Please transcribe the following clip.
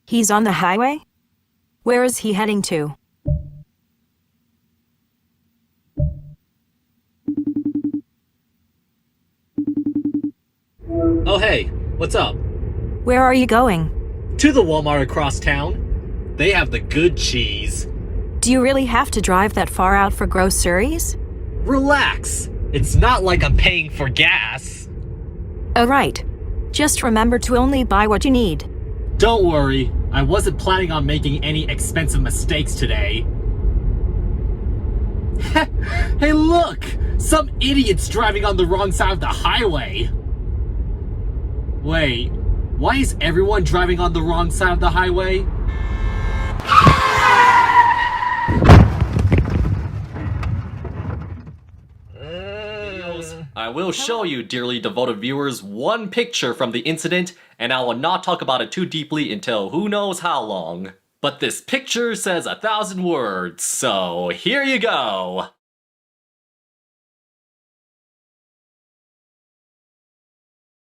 He's on the highway? Where is he heading to? Oh hey, what's up? Where are you going? To the Walmart across town. They have the good cheese. Do you really have to drive that far out for groceries? Relax! It's not like I'm paying for gas. Oh, right. Just remember to only buy what you need. Don't worry, I wasn't planning on making any expensive mistakes today. Hey look! Some idiot's driving on the wrong side of the highway. Wait, why is everyone driving on the wrong side of the highway? I will show you, dearly devoted viewers, one picture from the incident, and I will not talk about it too deeply until who knows how long. But this picture says 1,000 words, so here you go!